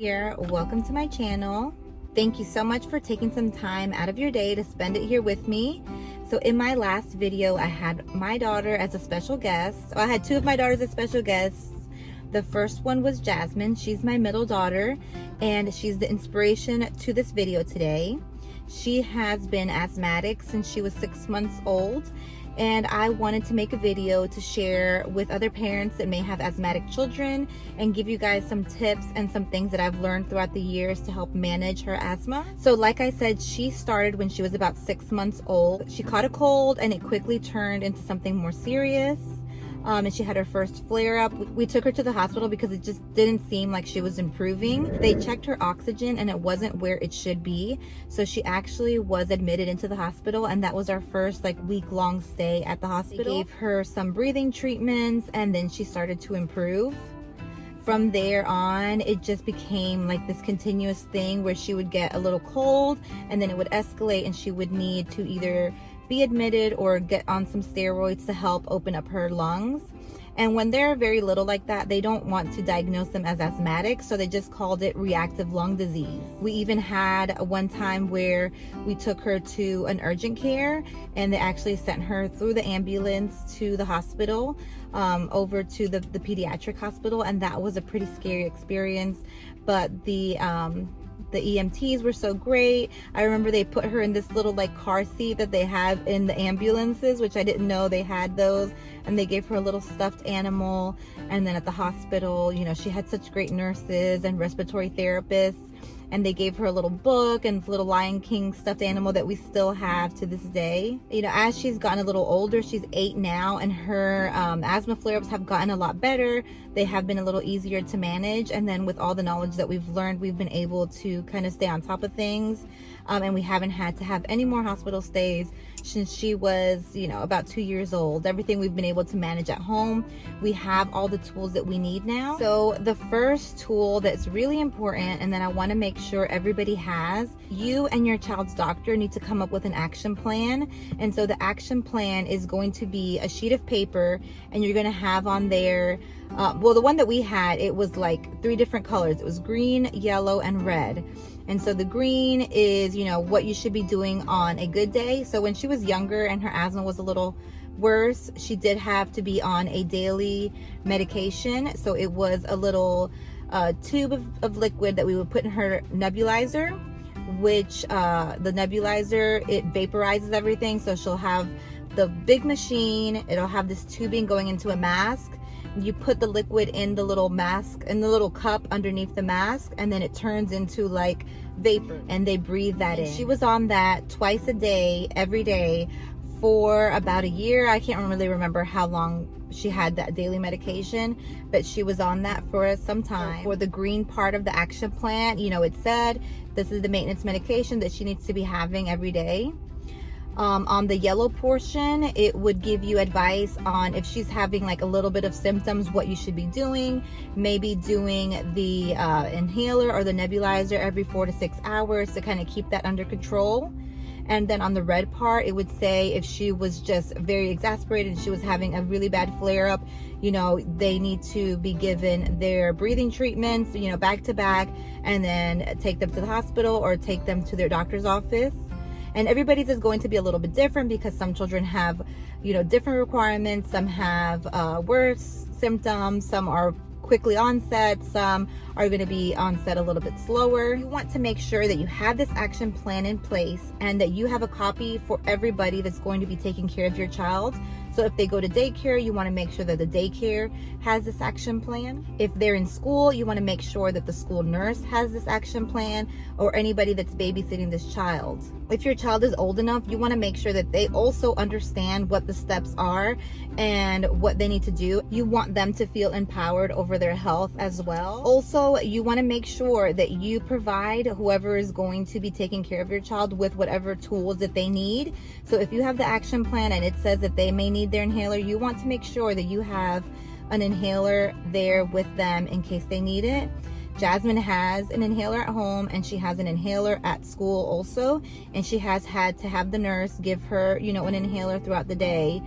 Here, welcome to my channel. Thank you so much for taking some time out of your day to spend it here with me. So in my last video, I had my daughter as a special guest. I had two of my daughters as special guests. The first one was Jasmine. She's my middle daughter, and she's the inspiration to this video today. She has been asthmatic since she was 6 months old, and I wanted to make a video to share with other parents that may have asthmatic children and give you guys some tips and some things that I've learned throughout the years to help manage her asthma. So like I said, she started when she was about 6 months old. She caught a cold and it quickly turned into something more serious. And she had her first flare-up. We took her to the hospital because it just didn't seem like she was improving. They checked her oxygen and it wasn't where it should be. So she actually was admitted into the hospital, and that was our first week-long stay at the hospital. They gave her some breathing treatments and then she started to improve. From there on, it just became like this continuous thing where she would get a little cold and then it would escalate and she would need to either be admitted or get on some steroids to help open up her lungs. And when they're very little like that, they don't want to diagnose them as asthmatic, so they just called it reactive lung disease. We even had one time where we took her to an urgent care and they actually sent her through the ambulance to the hospital, over to the pediatric hospital, and that was a pretty scary experience. But the EMTs were so great. I remember they put her in this little car seat that they have in the ambulances, which I didn't know they had those, and they gave her a little stuffed animal. And then at the hospital, she had such great nurses and respiratory therapists, and they gave her a little book and little Lion King stuffed animal that we still have to this day. As she's gotten a little older, she's 8 now, and her asthma flare-ups have gotten a lot better. They have been a little easier to manage, and then with all the knowledge that we've learned, we've been able to kind of stay on top of things, and we haven't had to have any more hospital stays since she was about 2 years old. Everything we've been able to manage at home. We have all the tools that we need now. So the first tool that's really important, and that I want to make sure everybody has, you and your child's doctor need to come up with an action plan. And so the action plan is going to be a sheet of paper, and you're going to have on there, well, the one that we had, it was 3 different colors. It was green, yellow, and red. And so the green is, what you should be doing on a good day. So when she was younger and her asthma was a little worse, she did have to be on a daily medication. So it was a little tube of liquid that we would put in her nebulizer, which the nebulizer, it vaporizes everything. So she'll have the big machine, it'll have this tubing going into a mask. You put the liquid in the little mask, in the little cup underneath the mask, and then it turns into vapor, and they breathe that in. She was on that twice a day, every day, for about a year. I can't really remember how long she had that daily medication, but she was on that for some time. For the green part of the action plan, it said this is the maintenance medication that she needs to be having every day. On the yellow portion, it would give you advice on if she's having a little bit of symptoms, what you should be doing. Maybe doing the inhaler or the nebulizer every 4 to 6 hours to kind of keep that under control. And then on the red part, it would say if she was just very exasperated and she was having a really bad flare-up, they need to be given their breathing treatments, back to back, and then take them to the hospital or take them to their doctor's office. And everybody's is going to be a little bit different because some children have, different requirements. Some have worse symptoms. Some are quickly onset. Some are going to be onset a little bit slower. You want to make sure that you have this action plan in place and that you have a copy for everybody that's going to be taking care of your child. So if they go to daycare, you want to make sure that the daycare has this action plan. If they're in school, you want to make sure that the school nurse has this action plan, or anybody that's babysitting this child. If your child is old enough, you want to make sure that they also understand what the steps are and what they need to do. You want them to feel empowered over their health as well. Also, you want to make sure that you provide whoever is going to be taking care of your child with whatever tools that they need. So if you have the action plan and it says that they may need their inhaler, you want to make sure that you have an inhaler there with them in case they need it. Jasmine has an inhaler at home and she has an inhaler at school also, and she has had to have the nurse give her, an inhaler throughout the day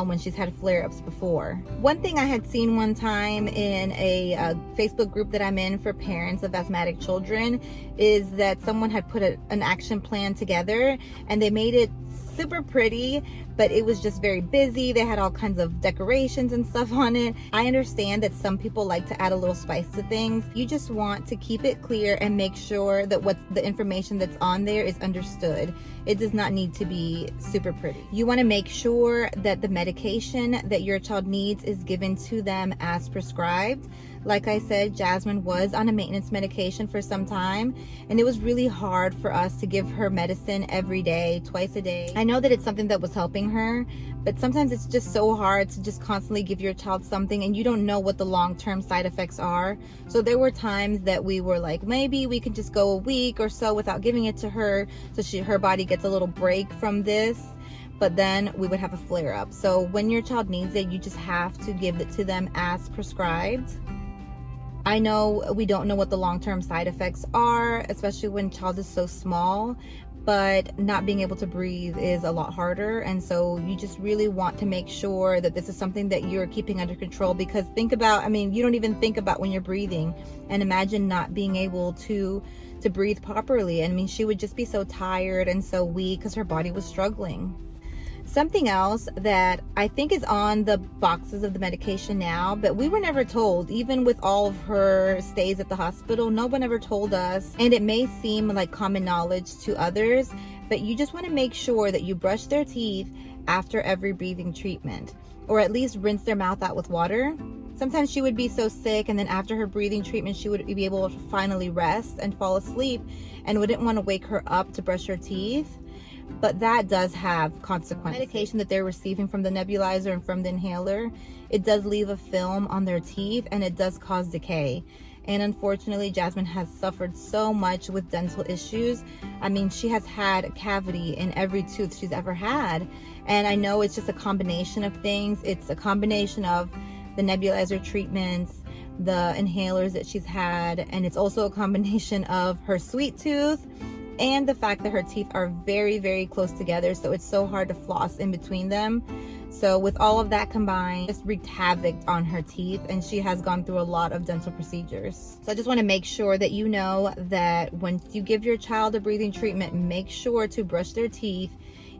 when she's had flare-ups before. One thing I had seen one time in a Facebook group that I'm in for parents of asthmatic children is that someone had put an action plan together, and they made it super pretty, but it was just very busy. They had all kinds of decorations and stuff on it. I understand that some people like to add a little spice to things. You just want to keep it clear and make sure that what the information that's on there is understood. It does not need to be super pretty. You want to make sure that the medication that your child needs is given to them as prescribed. Like I said, Jasmine was on a maintenance medication for some time, and it was really hard for us to give her medicine every day, twice a day. I know that it's something that was helping her, but sometimes it's just so hard to just constantly give your child something and you don't know what the long-term side effects are. So there were times that we were like, maybe we can just go a week or so without giving it to her, so her body gets a little break from this. But then we would have a flare-up. So when your child needs it, you just have to give it to them as prescribed. I know we don't know what the long-term side effects are, especially when child is so small, but not being able to breathe is a lot harder. And so you just really want to make sure that this is something that you're keeping under control, because think about, I mean, you don't even think about when you're breathing, and imagine not being able to breathe properly. I mean, she would just be so tired and so weak because her body was struggling. Something else that I think is on the boxes of the medication now, but we were never told, even with all of her stays at the hospital, no one ever told us, and it may seem like common knowledge to others, but you just want to make sure that you brush their teeth after every breathing treatment, or at least rinse their mouth out with water. Sometimes she would be so sick, and then after her breathing treatment, she would be able to finally rest and fall asleep, and wouldn't want to wake her up to brush her teeth. But that does have consequences. Medication that they're receiving from the nebulizer and from the inhaler, it does leave a film on their teeth, and it does cause decay. And unfortunately, Jasmine has suffered so much with dental issues. I mean, she has had a cavity in every tooth she's ever had. And I know it's just a combination of things. It's a combination of the nebulizer treatments, the inhalers that she's had, and it's also a combination of her sweet tooth and the fact that her teeth are very, very close together, so it's so hard to floss in between them. So with all of that combined, it's wreaked havoc on her teeth, and she has gone through a lot of dental procedures. So I just want to make sure that you know that when you give your child a breathing treatment, make sure to brush their teeth,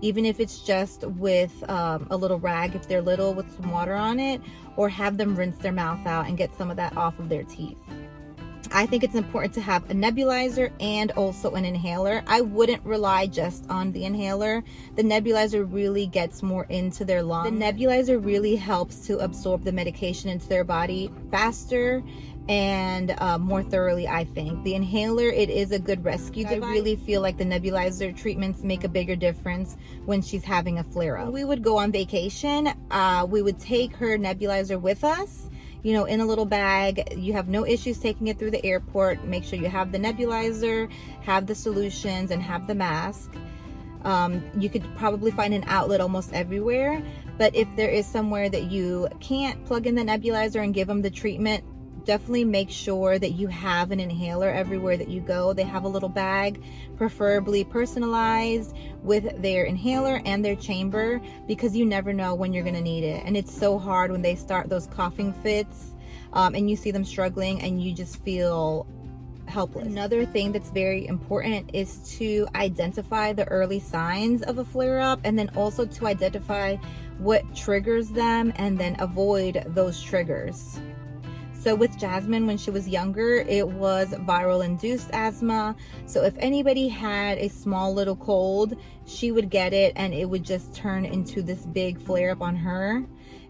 even if it's just with a little rag if they're little with some water on it, or have them rinse their mouth out and get some of that off of their teeth. I think it's important to have a nebulizer and also an inhaler. I wouldn't rely just on the inhaler. The nebulizer really gets more into their lungs. The nebulizer really helps to absorb the medication into their body faster and more thoroughly, I think. The inhaler, it is a good rescue device. I really feel like the nebulizer treatments make a bigger difference when she's having a flare-up. When we would go on vacation, we would take her nebulizer with us, you know, in a little bag. You have no issues taking it through the airport. Make sure you have the nebulizer, have the solutions, and have the mask. You could probably find an outlet almost everywhere, but if there is somewhere that you can't plug in the nebulizer and give them the treatment, definitely make sure that you have an inhaler everywhere that you go. They have a little bag, preferably personalized, with their inhaler and their chamber, because you never know when you're going to need it. And it's so hard when they start those coughing fits and you see them struggling and you just feel helpless. Another thing that's very important is to identify the early signs of a flare-up, and then also to identify what triggers them and then avoid those triggers. So with Jasmine, when she was younger, it was viral induced asthma. So if anybody had a small little cold, she would get it and it would just turn into this big flare up on her.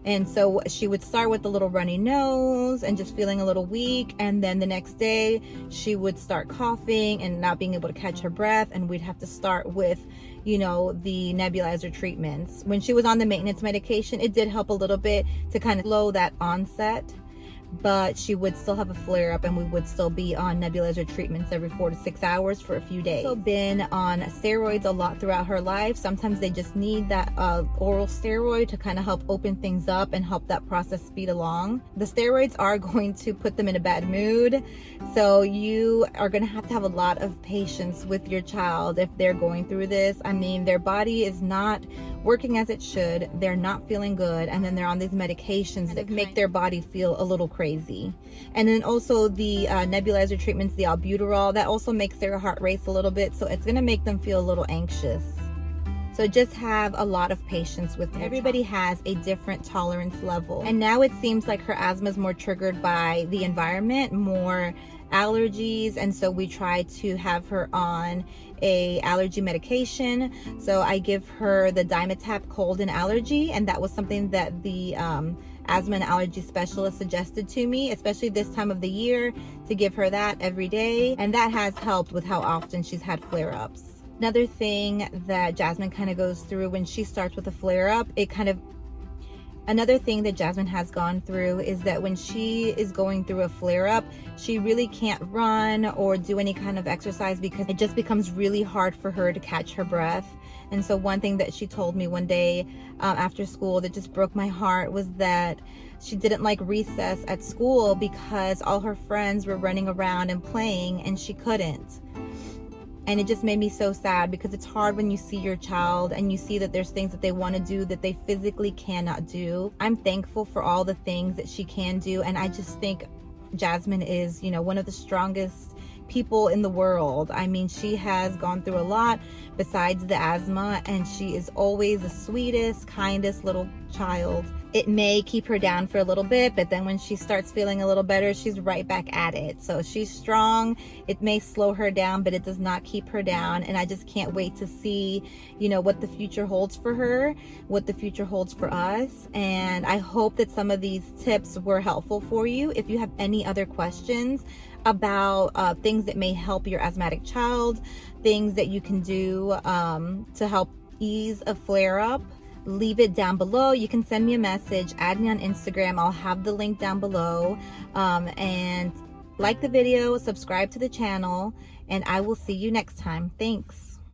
And so she would start with a little runny nose and just feeling a little weak. And then the next day she would start coughing and not being able to catch her breath. And we'd have to start with, you know, the nebulizer treatments. When she was on the maintenance medication, it did help a little bit to kind of slow that onset. but she would still have a flare-up and we would still be on nebulizer treatments every 4 to 6 hours for a few days. Also been on steroids a lot throughout her life. Sometimes they just need that oral steroid to kind of help open things up and help that process speed along. The steroids are going to put them in a bad mood, so you are going to have a lot of patience with your child if they're going through this. I mean, their body is not working as it should, they're not feeling good, and then they're on these medications that make their body feel a little crazy. And then also the nebulizer treatments, the albuterol, that also makes their heart race a little bit, so it's going to make them feel a little anxious. So just have a lot of patience with them. Everybody has a different tolerance level, and now it seems like her asthma is more triggered by the environment, more allergies, and so we try to have her on a allergy medication. So I give her the Dimetapp cold and allergy, and that was something that the asthma and allergy specialist suggested to me, especially this time of the year, to give her that every day, and that has helped with how often she's had flare-ups. Another thing that Jasmine kind of goes through when she starts with a flare-up, another thing that Jasmine has gone through is that when she is going through a flare-up, she really can't run or do any kind of exercise because it just becomes really hard for her to catch her breath. And so one thing that she told me one day after school that just broke my heart was that she didn't like recess at school because all her friends were running around and playing and she couldn't. And it just made me so sad because it's hard when you see your child and you see that there's things that they want to do that they physically cannot do. I'm thankful for all the things that she can do, and I just think Jasmine is, you know, one of the strongest people in the world. I mean, she has gone through a lot besides the asthma, and she is always the sweetest, kindest little child. It may keep her down for a little bit, but then when she starts feeling a little better, she's right back at it. So she's strong. It may slow her down, but it does not keep her down. And I just can't wait to see, you know, what the future holds for her, what the future holds for us. And I hope that some of these tips were helpful for you. If you have any other questions about things that may help your asthmatic child, things that you can do to help ease a flare-up, leave it down below. You can send me a message, add me on Instagram. I'll have the link down below. And like the video, subscribe to the channel, and I will see you next time. Thanks.